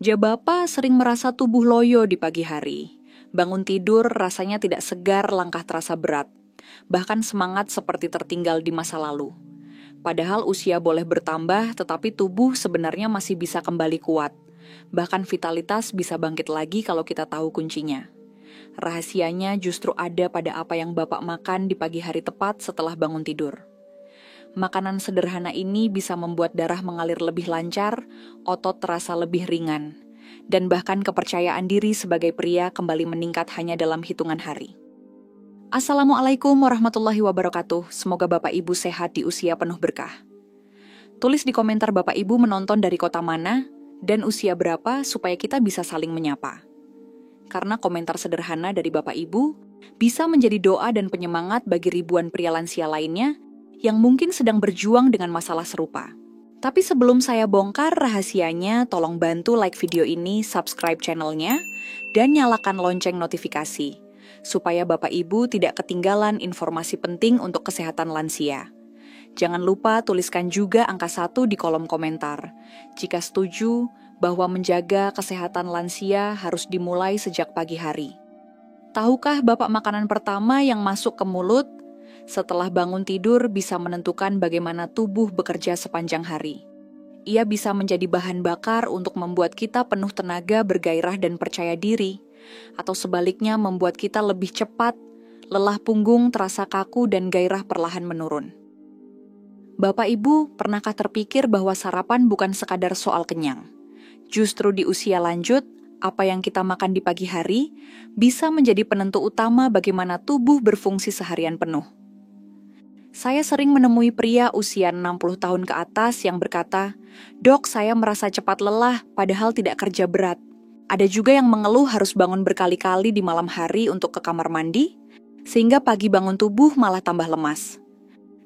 Jabapa sering merasa tubuh loyo di pagi hari. Bangun tidur rasanya tidak segar, langkah terasa berat. Bahkan semangat seperti tertinggal di masa lalu. Padahal usia boleh bertambah, tetapi tubuh sebenarnya masih bisa kembali kuat. Bahkan vitalitas bisa bangkit lagi kalau kita tahu kuncinya. Rahasianya justru ada pada apa yang Bapak makan di pagi hari tepat setelah bangun tidur. Makanan sederhana ini bisa membuat darah mengalir lebih lancar, otot terasa lebih ringan, dan bahkan kepercayaan diri sebagai pria kembali meningkat hanya dalam hitungan hari. Assalamualaikum warahmatullahi wabarakatuh. Semoga Bapak Ibu sehat di usia penuh berkah. Tulis di komentar Bapak Ibu menonton dari kota mana dan usia berapa supaya kita bisa saling menyapa. Karena komentar sederhana dari Bapak Ibu bisa menjadi doa dan penyemangat bagi ribuan pria lansia lainnya yang mungkin sedang berjuang dengan masalah serupa. Tapi sebelum saya bongkar rahasianya, tolong bantu like video ini, subscribe channelnya, dan nyalakan lonceng notifikasi, supaya Bapak Ibu tidak ketinggalan informasi penting untuk kesehatan lansia. Jangan lupa tuliskan juga angka 1 di kolom komentar, jika setuju bahwa menjaga kesehatan lansia harus dimulai sejak pagi hari. Tahukah Bapak makanan pertama yang masuk ke mulut setelah bangun tidur bisa menentukan bagaimana tubuh bekerja sepanjang hari? Ia bisa menjadi bahan bakar untuk membuat kita penuh tenaga, bergairah dan percaya diri, atau sebaliknya membuat kita lebih cepat, lelah punggung terasa kaku dan gairah perlahan menurun. Bapak Ibu, pernahkah terpikir bahwa sarapan bukan sekadar soal kenyang? Justru di usia lanjut, apa yang kita makan di pagi hari bisa menjadi penentu utama bagaimana tubuh berfungsi seharian penuh. Saya sering menemui pria usia 60 tahun ke atas yang berkata, "Dok, saya merasa cepat lelah padahal tidak kerja berat." Ada juga yang mengeluh harus bangun berkali-kali di malam hari untuk ke kamar mandi, sehingga pagi bangun tubuh malah tambah lemas.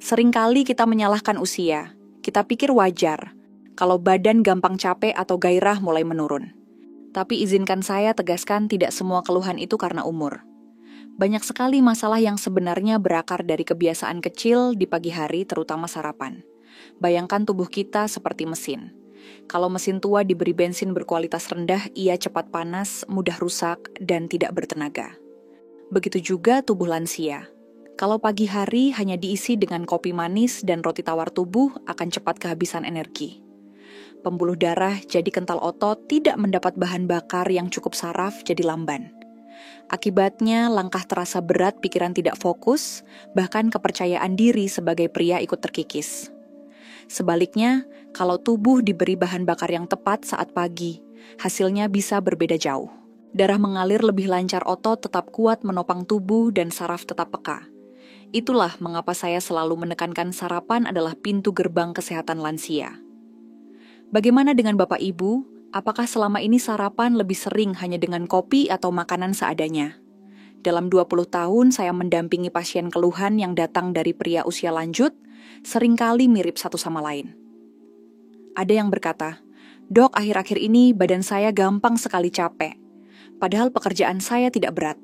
Seringkali kita menyalahkan usia. Kita pikir wajar kalau badan gampang capek atau gairah mulai menurun. Tapi izinkan saya tegaskan tidak semua keluhan itu karena umur. Banyak sekali masalah yang sebenarnya berakar dari kebiasaan kecil di pagi hari, terutama sarapan. Bayangkan tubuh kita seperti mesin. Kalau mesin tua diberi bensin berkualitas rendah, ia cepat panas, mudah rusak, dan tidak bertenaga. Begitu juga tubuh lansia. Kalau pagi hari hanya diisi dengan kopi manis dan roti tawar, tubuh akan cepat kehabisan energi. Pembuluh darah jadi kental, otot tidak mendapat bahan bakar yang cukup, saraf jadi lamban. Akibatnya langkah terasa berat, pikiran tidak fokus, bahkan kepercayaan diri sebagai pria ikut terkikis. Sebaliknya, kalau tubuh diberi bahan bakar yang tepat saat pagi, hasilnya bisa berbeda jauh. Darah mengalir lebih lancar, otot tetap kuat menopang tubuh, dan saraf tetap peka. Itulah mengapa saya selalu menekankan sarapan adalah pintu gerbang kesehatan lansia. Bagaimana dengan Bapak Ibu? Apakah selama ini sarapan lebih sering hanya dengan kopi atau makanan seadanya? Dalam 20 tahun saya mendampingi pasien keluhan yang datang dari pria usia lanjut, seringkali mirip satu sama lain. Ada yang berkata, "Dok, akhir-akhir ini badan saya gampang sekali capek, padahal pekerjaan saya tidak berat."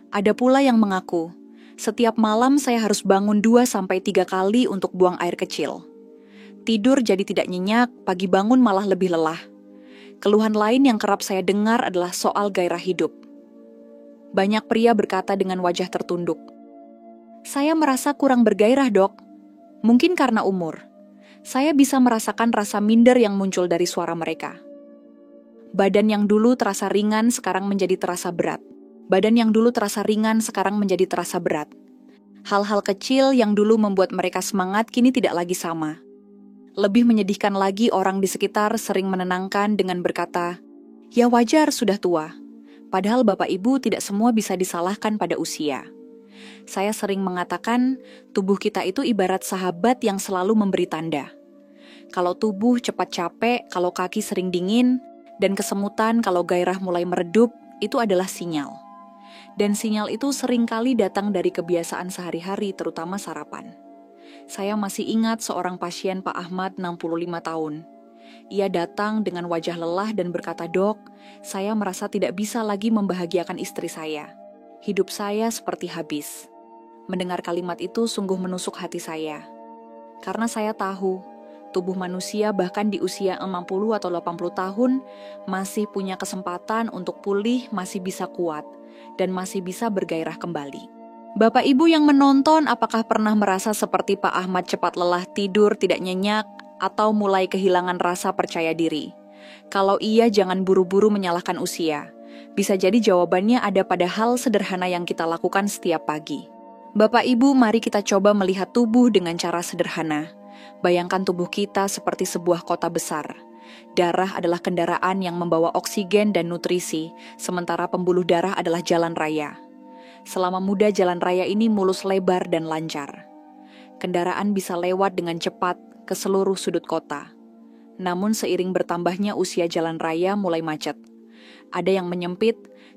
Ada pula yang mengaku, "Setiap malam saya harus bangun 2-3 kali untuk buang air kecil. Tidur jadi tidak nyenyak, pagi bangun malah lebih lelah." Keluhan lain yang kerap saya dengar adalah soal gairah hidup. Banyak pria berkata dengan wajah tertunduk, "Saya merasa kurang bergairah, Dok. Mungkin karena umur. Saya bisa merasakan rasa minder yang muncul dari suara mereka. Badan yang dulu terasa ringan sekarang menjadi terasa berat. Badan yang dulu terasa ringan sekarang menjadi terasa berat. Hal-hal kecil yang dulu membuat mereka semangat kini tidak lagi sama." Lebih menyedihkan lagi, orang di sekitar sering menenangkan dengan berkata, "Ya wajar, sudah tua." Padahal Bapak Ibu tidak semua bisa disalahkan pada usia. Saya sering mengatakan, tubuh kita itu ibarat sahabat yang selalu memberi tanda. Kalau tubuh cepat capek, kalau kaki sering dingin, dan kesemutan kalau gairah mulai meredup, itu adalah sinyal. Dan sinyal itu seringkali datang dari kebiasaan sehari-hari, terutama sarapan. Saya masih ingat seorang pasien, Pak Ahmad, 65 tahun. Ia datang dengan wajah lelah dan berkata, "Dok, saya merasa tidak bisa lagi membahagiakan istri saya. Hidup saya seperti habis." Mendengar kalimat itu sungguh menusuk hati saya. Karena saya tahu, tubuh manusia bahkan di usia 60 atau 80 tahun masih punya kesempatan untuk pulih, masih bisa kuat, dan masih bisa bergairah kembali. Bapak Ibu yang menonton, apakah pernah merasa seperti Pak Ahmad cepat lelah tidur, tidak nyenyak, atau mulai kehilangan rasa percaya diri? Kalau iya, jangan buru-buru menyalahkan usia. Bisa jadi jawabannya ada pada hal sederhana yang kita lakukan setiap pagi. Bapak Ibu, mari kita coba melihat tubuh dengan cara sederhana. Bayangkan tubuh kita seperti sebuah kota besar. Darah adalah kendaraan yang membawa oksigen dan nutrisi, sementara pembuluh darah adalah jalan raya. Selama muda, jalan raya ini mulus, lebar, dan lancar. Kendaraan bisa lewat dengan cepat ke seluruh sudut kota. Namun seiring bertambahnya usia jalan raya mulai macet. Ada yang menyempit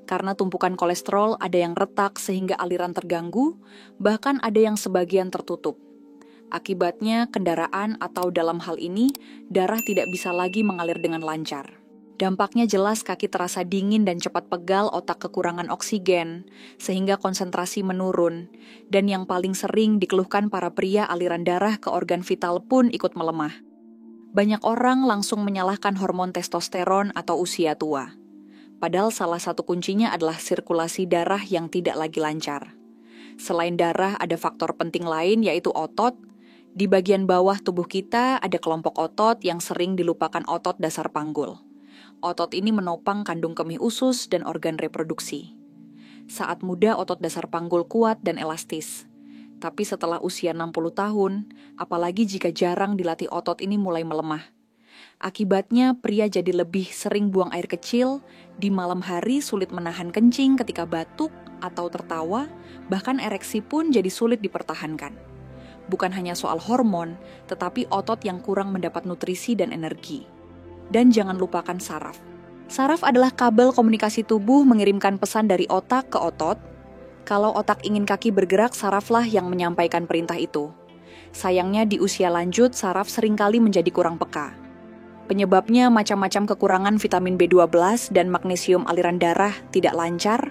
karena tumpukan kolesterol, ada yang retak sehingga aliran terganggu, bahkan ada yang sebagian tertutup. Akibatnya kendaraan atau dalam hal ini, darah tidak bisa lagi mengalir dengan lancar. Dampaknya jelas, kaki terasa dingin dan cepat pegal, otak kekurangan oksigen, sehingga konsentrasi menurun. Dan yang paling sering dikeluhkan para pria, aliran darah ke organ vital pun ikut melemah. Banyak orang langsung menyalahkan hormon testosteron atau usia tua. Padahal salah satu kuncinya adalah sirkulasi darah yang tidak lagi lancar. Selain darah, ada faktor penting lain yaitu otot. Di bagian bawah tubuh kita ada kelompok otot yang sering dilupakan, otot dasar panggul. Otot ini menopang kandung kemih usus dan organ reproduksi. Saat muda, otot dasar panggul kuat dan elastis. Tapi setelah usia 60 tahun, apalagi jika jarang dilatih, otot ini mulai melemah. Akibatnya, pria jadi lebih sering buang air kecil, di malam hari sulit menahan kencing ketika batuk atau tertawa, bahkan ereksi pun jadi sulit dipertahankan. Bukan hanya soal hormon, tetapi otot yang kurang mendapat nutrisi dan energi. Dan jangan lupakan saraf. Saraf adalah kabel komunikasi tubuh mengirimkan pesan dari otak ke otot. Kalau otak ingin kaki bergerak, saraflah yang menyampaikan perintah itu. Sayangnya di usia lanjut, saraf seringkali menjadi kurang peka. Penyebabnya macam-macam, kekurangan vitamin B12 dan magnesium, aliran darah tidak lancar,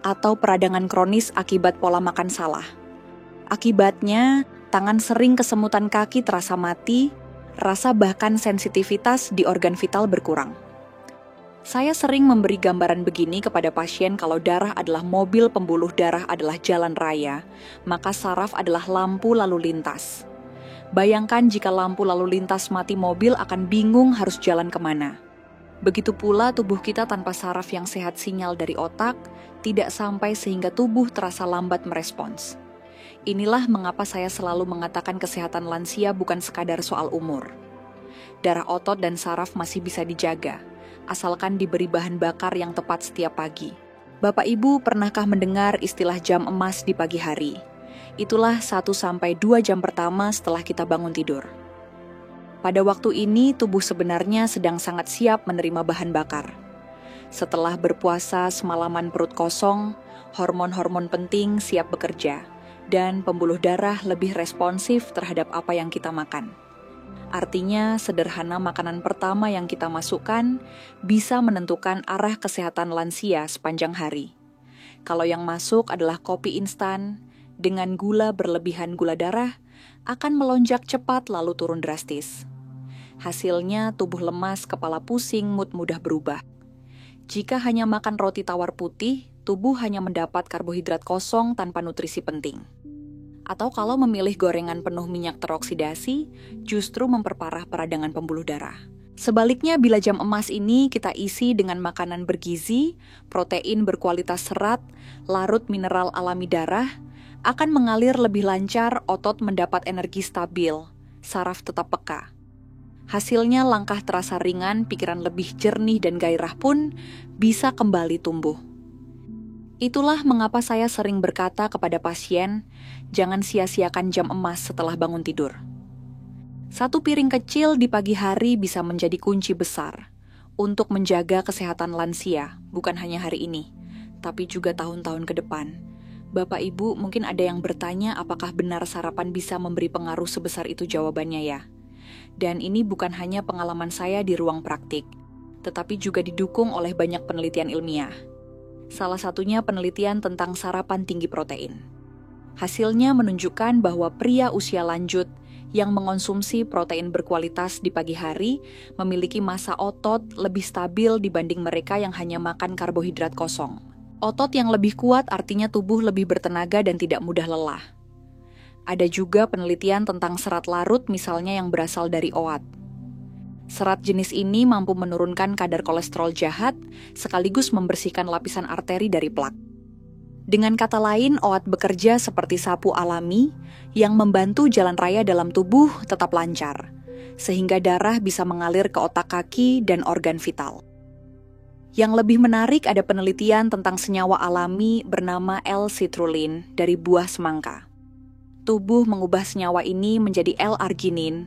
atau peradangan kronis akibat pola makan salah. Akibatnya, tangan sering kesemutan, kaki terasa mati, rasa bahkan sensitivitas di organ vital berkurang. Saya sering memberi gambaran begini kepada pasien, kalau darah adalah mobil, pembuluh darah adalah jalan raya, maka saraf adalah lampu lalu lintas. Bayangkan jika lampu lalu lintas mati, mobil akan bingung harus jalan kemana. Begitu pula tubuh kita tanpa saraf yang sehat, sinyal dari otak tidak sampai sehingga tubuh terasa lambat merespons. Inilah mengapa saya selalu mengatakan kesehatan lansia bukan sekadar soal umur. Darah, otot, dan saraf masih bisa dijaga, asalkan diberi bahan bakar yang tepat setiap pagi. Bapak Ibu, pernahkah mendengar istilah jam emas di pagi hari? Itulah 1-2 jam pertama setelah kita bangun tidur. Pada waktu ini, tubuh sebenarnya sedang sangat siap menerima bahan bakar. Setelah berpuasa semalaman perut kosong, hormon-hormon penting siap bekerja, dan pembuluh darah lebih responsif terhadap apa yang kita makan. Artinya, sederhana, makanan pertama yang kita masukkan bisa menentukan arah kesehatan lansia sepanjang hari. Kalau yang masuk adalah kopi instan, dengan gula berlebihan, gula darah akan melonjak cepat lalu turun drastis. Hasilnya tubuh lemas, kepala pusing, mood mudah berubah. Jika hanya makan roti tawar putih, tubuh hanya mendapat karbohidrat kosong tanpa nutrisi penting. Atau kalau memilih gorengan penuh minyak teroksidasi, justru memperparah peradangan pembuluh darah. Sebaliknya, bila jam emas ini kita isi dengan makanan bergizi, protein berkualitas serat, larut mineral alami darah, akan mengalir lebih lancar, otot mendapat energi stabil, saraf tetap peka. Hasilnya langkah terasa ringan, pikiran lebih jernih, dan gairah pun bisa kembali tumbuh. Itulah mengapa saya sering berkata kepada pasien, jangan sia-siakan jam emas setelah bangun tidur. 1 piring kecil di pagi hari bisa menjadi kunci besar untuk menjaga kesehatan lansia, bukan hanya hari ini, tapi juga tahun-tahun ke depan. Bapak Ibu, mungkin ada yang bertanya apakah benar sarapan bisa memberi pengaruh sebesar itu? Jawabannya ya. Dan ini bukan hanya pengalaman saya di ruang praktik, tetapi juga didukung oleh banyak penelitian ilmiah. Salah satunya penelitian tentang sarapan tinggi protein. Hasilnya menunjukkan bahwa pria usia lanjut yang mengonsumsi protein berkualitas di pagi hari memiliki massa otot lebih stabil dibanding mereka yang hanya makan karbohidrat kosong. Otot yang lebih kuat artinya tubuh lebih bertenaga dan tidak mudah lelah. Ada juga penelitian tentang serat larut misalnya yang berasal dari OAT. Serat jenis ini mampu menurunkan kadar kolesterol jahat sekaligus membersihkan lapisan arteri dari plak. Dengan kata lain, OAT bekerja seperti sapu alami yang membantu jalan raya dalam tubuh tetap lancar, sehingga darah bisa mengalir ke otak kaki dan organ vital. Yang lebih menarik ada penelitian tentang senyawa alami bernama L-citrulline dari buah semangka. Tubuh mengubah senyawa ini menjadi L-arginin,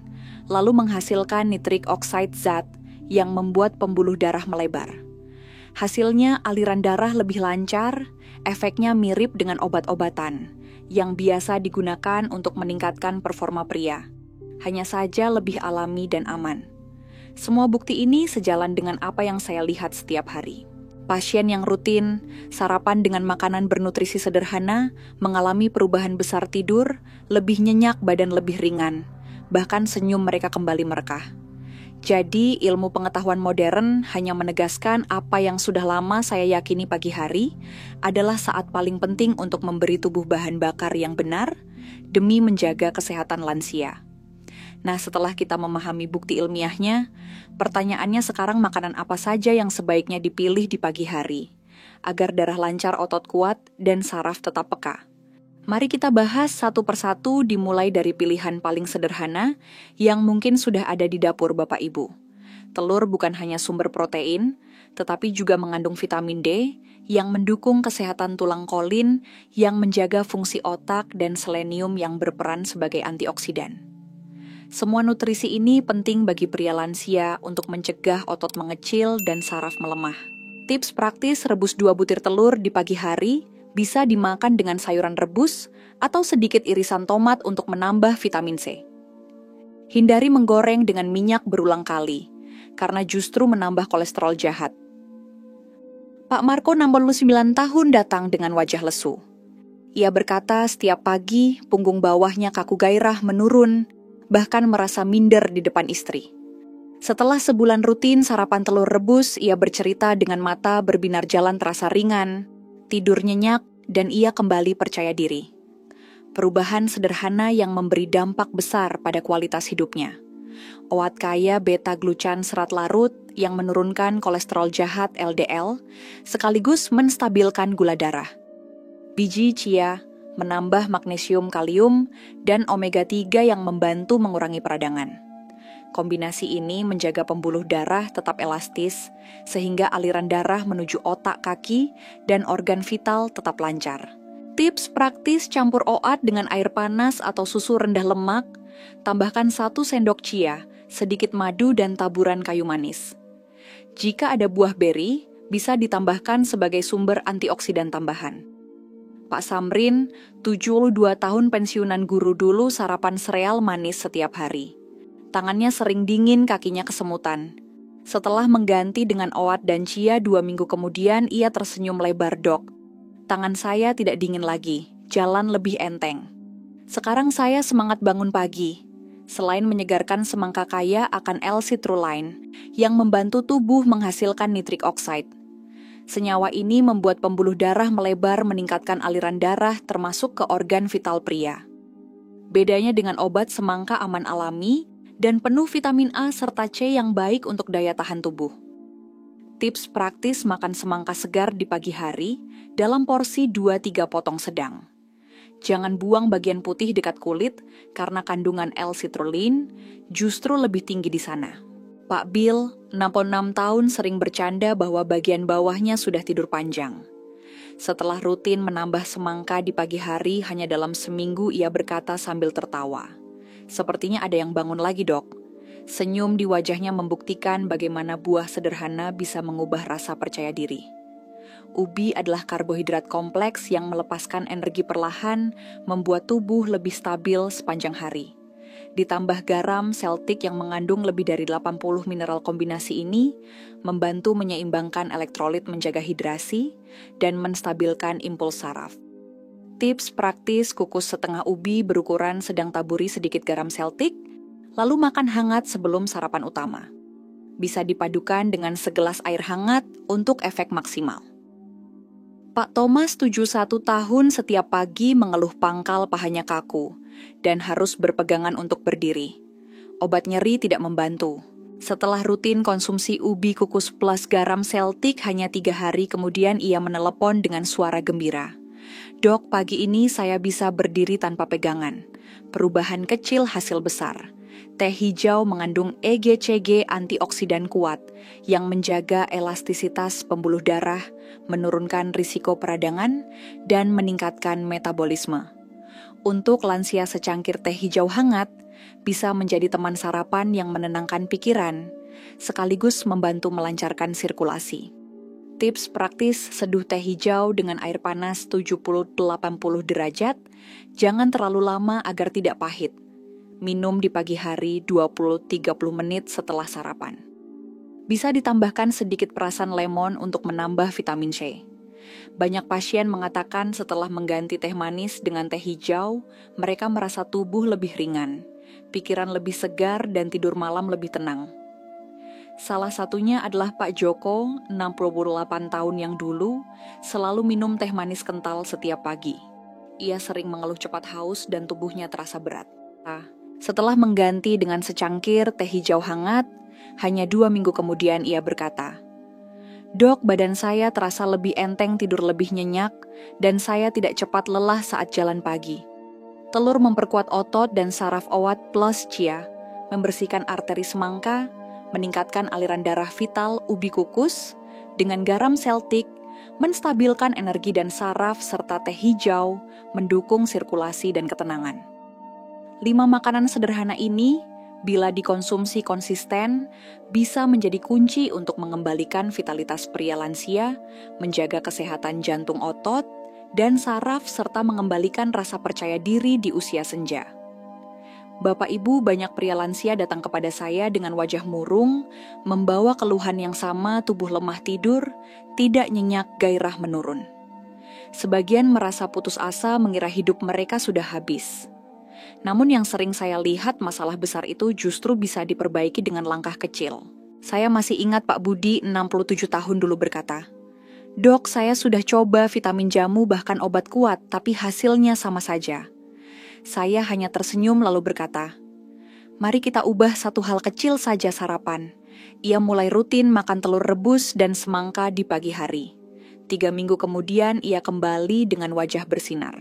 lalu menghasilkan nitric oxide zat yang membuat pembuluh darah melebar. Hasilnya aliran darah lebih lancar, efeknya mirip dengan obat-obatan yang biasa digunakan untuk meningkatkan performa pria. Hanya saja lebih alami dan aman. Semua bukti ini sejalan dengan apa yang saya lihat setiap hari. Pasien yang rutin sarapan dengan makanan bernutrisi sederhana mengalami perubahan besar tidur, lebih nyenyak, badan lebih ringan, bahkan senyum mereka kembali merekah. Jadi, ilmu pengetahuan modern hanya menegaskan apa yang sudah lama saya yakini pagi hari adalah saat paling penting untuk memberi tubuh bahan bakar yang benar demi menjaga kesehatan lansia. Nah, setelah kita memahami bukti ilmiahnya, pertanyaannya sekarang makanan apa saja yang sebaiknya dipilih di pagi hari agar darah lancar, otot kuat, dan saraf tetap peka. Mari kita bahas satu persatu dimulai dari pilihan paling sederhana yang mungkin sudah ada di dapur Bapak Ibu. Telur bukan hanya sumber protein, tetapi juga mengandung vitamin D yang mendukung kesehatan tulang kolin, yang menjaga fungsi otak, dan selenium yang berperan sebagai antioksidan. Semua nutrisi ini penting bagi pria lansia untuk mencegah otot mengecil dan saraf melemah. Tips praktis rebus 2 butir telur di pagi hari bisa dimakan dengan sayuran rebus atau sedikit irisan tomat untuk menambah vitamin C. Hindari menggoreng dengan minyak berulang kali, karena justru menambah kolesterol jahat. Pak Marco 69 tahun datang dengan wajah lesu. Ia berkata setiap pagi punggung bawahnya kaku gairah menurun, bahkan merasa minder di depan istri. Setelah sebulan rutin sarapan telur rebus, ia bercerita dengan mata berbinar jalan terasa ringan, tidur nyenyak, dan ia kembali percaya diri. Perubahan sederhana yang memberi dampak besar pada kualitas hidupnya. OAT kaya beta-glucan serat larut yang menurunkan kolesterol jahat LDL, sekaligus menstabilkan gula darah. Biji chia menambah magnesium kalium dan omega 3 yang membantu mengurangi peradangan. Kombinasi ini menjaga pembuluh darah tetap elastis, sehingga aliran darah menuju otak kaki dan organ vital tetap lancar. Tips praktis campur OAT dengan air panas atau susu rendah lemak, tambahkan 1 sendok chia, sedikit madu dan taburan kayu manis. Jika ada buah beri, bisa ditambahkan sebagai sumber antioksidan tambahan. Pak Samrin, 72 tahun pensiunan guru dulu sarapan sereal manis setiap hari. Tangannya sering dingin, kakinya kesemutan. Setelah mengganti dengan OAT dan chia 2 minggu kemudian, ia tersenyum lebar, "Dok, tangan saya tidak dingin lagi, jalan lebih enteng. Sekarang saya semangat bangun pagi." Selain menyegarkan, semangka kaya akan L-citrulline yang membantu tubuh menghasilkan nitric oxide. Senyawa ini membuat pembuluh darah melebar, meningkatkan aliran darah termasuk ke organ vital pria. Bedanya dengan obat, semangka aman alami dan penuh vitamin A serta C yang baik untuk daya tahan tubuh. Tips praktis makan semangka segar di pagi hari dalam porsi 2-3 potong sedang. Jangan buang bagian putih dekat kulit karena kandungan L-citrulline justru lebih tinggi di sana. Pak Bill, 66 tahun, sering bercanda bahwa bagian bawahnya sudah tidur panjang. Setelah rutin menambah semangka di pagi hari, hanya dalam seminggu ia berkata sambil tertawa, "Sepertinya ada yang bangun lagi, Dok." Senyum di wajahnya membuktikan bagaimana buah sederhana bisa mengubah rasa percaya diri. Ubi adalah karbohidrat kompleks yang melepaskan energi perlahan, membuat tubuh lebih stabil sepanjang hari. Ditambah garam seltik yang mengandung lebih dari 80 mineral kombinasi ini, membantu menyeimbangkan elektrolit, menjaga hidrasi, dan menstabilkan impuls saraf. Tips praktis kukus setengah ubi berukuran sedang taburi sedikit garam Celtic, lalu makan hangat sebelum sarapan utama. Bisa dipadukan dengan segelas air hangat untuk efek maksimal. Pak Thomas 71 tahun setiap pagi mengeluh pangkal pahanya kaku dan harus berpegangan untuk berdiri. Obat nyeri tidak membantu. Setelah rutin konsumsi ubi kukus plus garam Celtic hanya 3 hari kemudian ia menelepon dengan suara gembira. "Dok, pagi ini saya bisa berdiri tanpa pegangan. Perubahan kecil hasil besar. Teh hijau mengandung EGCG antioksidan kuat yang menjaga elastisitas pembuluh darah, menurunkan risiko peradangan, dan meningkatkan metabolisme. Untuk lansia secangkir teh hijau hangat bisa menjadi teman sarapan yang menenangkan pikiran, sekaligus membantu melancarkan sirkulasi." Tips praktis seduh teh hijau dengan air panas 70-80 derajat, jangan terlalu lama agar tidak pahit. Minum di pagi hari 20-30 menit setelah sarapan. Bisa ditambahkan sedikit perasan lemon untuk menambah vitamin C. Banyak pasien mengatakan setelah mengganti teh manis dengan teh hijau, mereka merasa tubuh lebih ringan, pikiran lebih segar dan tidur malam lebih tenang. Salah satunya adalah Pak Joko, 68 tahun yang dulu, selalu minum teh manis kental setiap pagi. Ia sering mengeluh cepat haus dan tubuhnya terasa berat. Setelah mengganti dengan secangkir teh hijau hangat, hanya 2 minggu kemudian ia berkata, "Dok, badan saya terasa lebih enteng, tidur lebih nyenyak, dan saya tidak cepat lelah saat jalan pagi. Telur memperkuat otot dan saraf oat plus chia, membersihkan arteri semangka, meningkatkan aliran darah vital ubi kukus, dengan garam Celtic, menstabilkan energi dan saraf serta teh hijau, mendukung sirkulasi dan ketenangan." 5 makanan sederhana ini, bila dikonsumsi konsisten, bisa menjadi kunci untuk mengembalikan vitalitas pria lansia, menjaga kesehatan jantung otot, dan saraf serta mengembalikan rasa percaya diri di usia senja. Bapak Ibu, banyak pria lansia datang kepada saya dengan wajah murung, membawa keluhan yang sama, tubuh lemah tidur, tidak nyenyak, gairah menurun. Sebagian merasa putus asa mengira hidup mereka sudah habis. Namun yang sering saya lihat masalah besar itu justru bisa diperbaiki dengan langkah kecil. Saya masih ingat Pak Budi, 67 tahun dulu berkata, "Dok, saya sudah coba vitamin jamu bahkan obat kuat, tapi hasilnya sama saja." Saya hanya tersenyum lalu berkata, "Mari kita ubah satu hal kecil saja sarapan." Ia mulai rutin makan telur rebus dan semangka di pagi hari. 3 minggu kemudian ia kembali dengan wajah bersinar.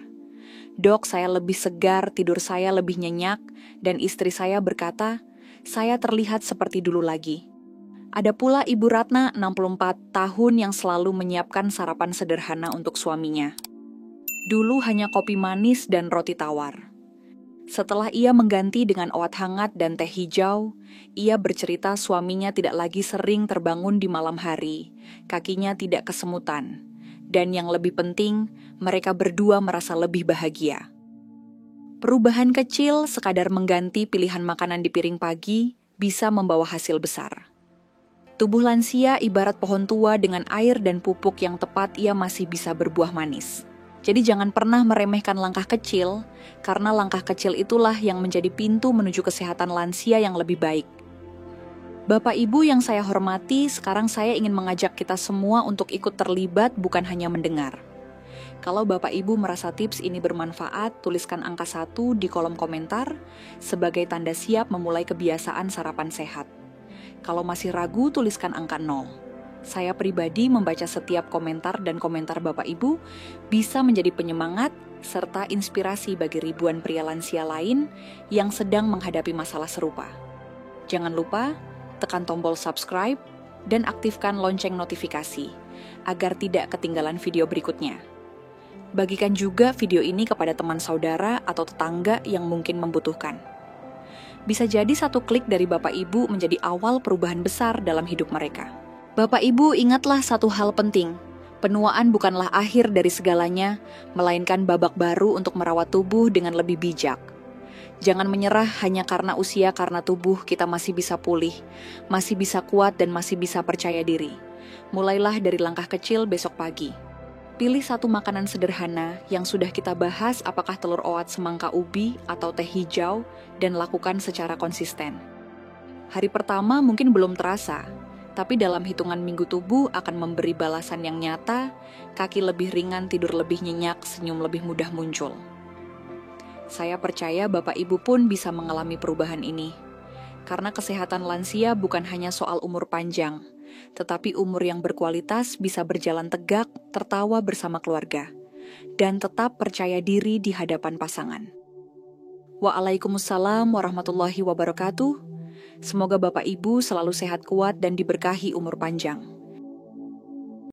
"Dok, saya lebih segar, tidur saya lebih nyenyak," dan istri saya berkata, "Saya terlihat seperti dulu lagi." Ada pula Ibu Ratna, 64 tahun yang selalu menyiapkan sarapan sederhana untuk suaminya. Dulu hanya kopi manis dan roti tawar. Setelah ia mengganti dengan oat hangat dan teh hijau, ia bercerita suaminya tidak lagi sering terbangun di malam hari, kakinya tidak kesemutan, dan yang lebih penting, mereka berdua merasa lebih bahagia. Perubahan kecil sekadar mengganti pilihan makanan di piring pagi bisa membawa hasil besar. Tubuh lansia ibarat pohon tua dengan air dan pupuk yang tepat ia masih bisa berbuah manis. Jadi jangan pernah meremehkan langkah kecil, karena langkah kecil itulah yang menjadi pintu menuju kesehatan lansia yang lebih baik. Bapak Ibu yang saya hormati, sekarang saya ingin mengajak kita semua untuk ikut terlibat bukan hanya mendengar. Kalau Bapak Ibu merasa tips ini bermanfaat, tuliskan angka 1 di kolom komentar sebagai tanda siap memulai kebiasaan sarapan sehat. Kalau masih ragu, tuliskan angka 0. Saya pribadi membaca setiap komentar dan komentar Bapak Ibu bisa menjadi penyemangat serta inspirasi bagi ribuan pria lansia lain yang sedang menghadapi masalah serupa. Jangan lupa tekan tombol subscribe dan aktifkan lonceng notifikasi agar tidak ketinggalan video berikutnya. Bagikan juga video ini kepada teman saudara atau tetangga yang mungkin membutuhkan. Bisa jadi satu klik dari Bapak Ibu menjadi awal perubahan besar dalam hidup mereka. Bapak Ibu, ingatlah satu hal penting. Penuaan bukanlah akhir dari segalanya, melainkan babak baru untuk merawat tubuh dengan lebih bijak. Jangan menyerah hanya karena usia, karena tubuh kita masih bisa pulih, masih bisa kuat dan masih bisa percaya diri. Mulailah dari langkah kecil besok pagi. Pilih satu makanan sederhana yang sudah kita bahas, apakah telur oat semangka ubi atau teh hijau, dan lakukan secara konsisten. Hari pertama mungkin belum terasa, tapi dalam hitungan minggu tubuh akan memberi balasan yang nyata, kaki lebih ringan, tidur lebih nyenyak, senyum lebih mudah muncul. Saya percaya Bapak Ibu pun bisa mengalami perubahan ini. Karena kesehatan lansia bukan hanya soal umur panjang, tetapi umur yang berkualitas bisa berjalan tegak, tertawa bersama keluarga, dan tetap percaya diri di hadapan pasangan. Waalaikumsalam warahmatullahi wabarakatuh. Semoga Bapak Ibu selalu sehat kuat dan diberkahi umur panjang.